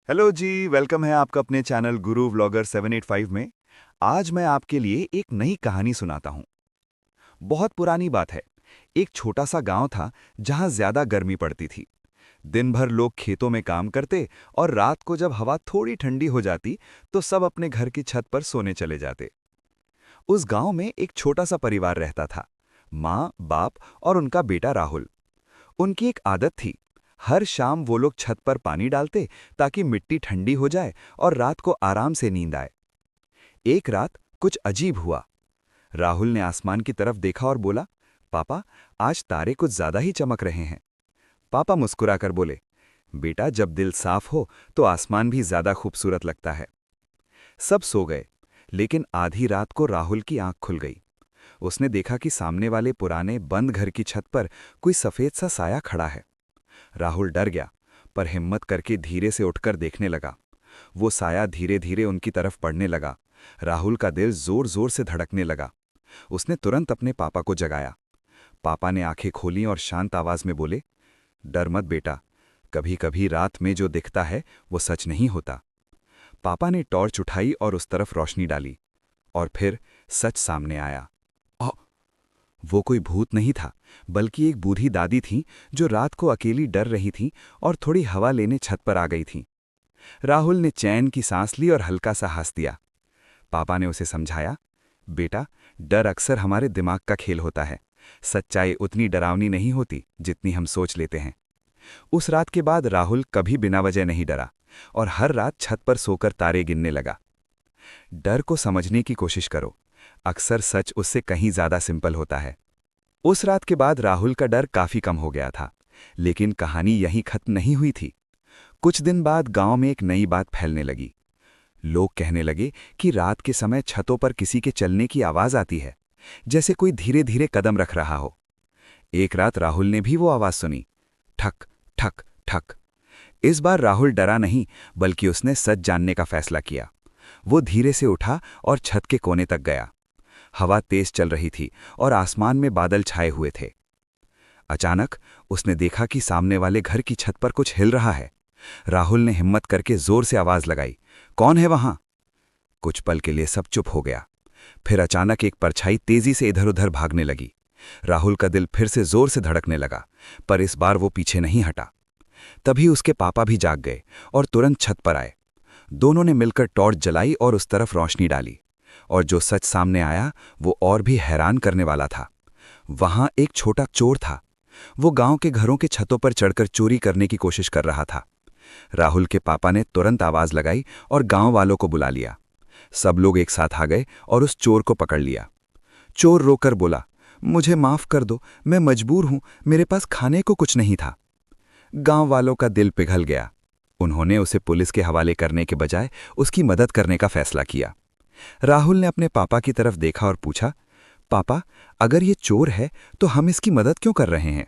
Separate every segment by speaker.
Speaker 1: Hello जी, welcome है आपका अपने चैनल गुरु व्लॉगर 785 में। आज मैं आपके लिए एक नई कहानी सुनाता हूँ। बहुत पुरानी बात है। एक छोटा सा गांव था जहां ज्यादा गर्मी पड़ती थी। दिन भर लोग खेतों में काम करते और रात को जब हवा थोड़ी ठंडी हो जाती तो सब अपने घर की छत पर सोने चले जाते। उस गांव में एक छोटा सा परिवार रहता था। माँ, बाप और उनका बेटा राहुल। उनकी एक आदत थी। हर शाम वो लोग छत पर पानी डालते ताकि मिट्टी ठंडी हो जाए और रात को आराम से नींद आए। एक रात कुछ अजीब हुआ। राहुल ने आसमान की तरफ देखा और बोला, पापा, आज तारे कुछ ज्यादा ही चमक रहे हैं। पापा मुस्कुराकर बोले, बेटा, जब दिल साफ हो तो आसमान भी ज्यादा खूबसूरत लगता है। सब सो गए, लेकिन आधी रात को राहुल की आंख खुल गई। उसने देखा कि सामने वाले पुराने बंद घर की छत पर कोई सफेद सा साया खड़ा है। राहुल डर गया, पर हिम्मत करके धीरे से उठकर देखने लगा। वो साया धीरे धीरे उनकी तरफ बढ़ने लगा। राहुल का दिल जोर जोर से धड़कने लगा। उसने तुरंत अपने पापा को जगाया। पापा ने आंखें खोलीं और शांत आवाज में बोले, डर मत बेटा, कभी कभी रात में जो दिखता है वो सच नहीं होता। पापा ने टॉर्च उठाई और उस तरफ रोशनी डाली, और फिर सच सामने आया। वो कोई भूत नहीं था, बल्कि एक बूढ़ी दादी थी जो रात को अकेली डर रही थी और थोड़ी हवा लेने छत पर आ गई थी। राहुल ने चैन की सांस ली और हल्का सा हंस दिया। पापा ने उसे समझाया, बेटा, डर अक्सर हमारे दिमाग का खेल होता है। सच्चाई उतनी डरावनी नहीं होती जितनी हम सोच लेते हैं। उस रात के बाद राहुल कभी बिना वजह नहीं डरा और हर रात छत पर सोकर तारे गिनने लगा। डर को समझने की कोशिश करो, अक्सर सच उससे कहीं ज्यादा सिंपल होता है। उस रात के बाद राहुल का डर काफी कम हो गया था, लेकिन कहानी यहीं खत्म नहीं हुई थी। कुछ दिन बाद गांव में एक नई बात फैलने लगी। लोग कहने लगे कि रात के समय छतों पर किसी के चलने की आवाज आती है, जैसे कोई धीरे धीरे कदम रख रहा हो। एक रात राहुल ने भी वो आवाज सुनी, ठक ठक ठक। इस बार राहुल डरा नहीं, बल्कि उसने सच जानने का फैसला किया। वो धीरे से उठा और छत के कोने तक गया। हवा तेज चल रही थी और आसमान में बादल छाए हुए थे। अचानक उसने देखा कि सामने वाले घर की छत पर कुछ हिल रहा है। राहुल ने हिम्मत करके जोर से आवाज लगाई, कौन है वहां? कुछ पल के लिए सब चुप हो गया। फिर अचानक एक परछाई तेजी से इधर उधर भागने लगी। राहुल का दिल फिर से जोर से धड़कने लगा, पर इस बार वो पीछे नहीं हटा। तभी उसके पापा भी जाग गए और तुरंत छत पर आए। दोनों ने मिलकर टॉर्च जलाई और उस तरफ रोशनी डाली, और जो सच सामने आया वो और भी हैरान करने वाला था। वहां एक छोटा चोर था। वो गांव के घरों के छतों पर चढ़कर चोरी करने की कोशिश कर रहा था। राहुल के पापा ने तुरंत आवाज लगाई और गांव वालों को बुला लिया। सब लोग एक साथ आ गए और उस चोर को पकड़ लिया। चोर रोकर बोला, मुझे माफ कर दो, मैं मजबूर हूं, मेरे पास खाने को कुछ नहीं था। गांव वालों का दिल पिघल गया। उन्होंने उसे पुलिस के हवाले करने के बजाय उसकी मदद करने का फैसला किया। राहुल ने अपने पापा की तरफ देखा और पूछा, पापा, अगर ये चोर है तो हम इसकी मदद क्यों कर रहे हैं?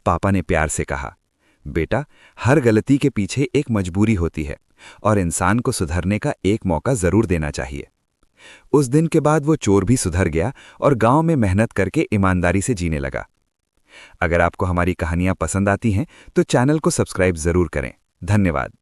Speaker 1: पापा ने प्यार से कहा, बेटा, हर गलती के पीछे एक मजबूरी होती है और इंसान को सुधरने का एक मौका जरूर देना चाहिए। उस दिन के बाद वो चोर भी सुधर गया और गांव में मेहनत करके ईमानदारी से जीने लगा। अगर आपको हमारी कहानियां पसंद आती हैं तो चैनल को सब्सक्राइब जरूर करें। धन्यवाद।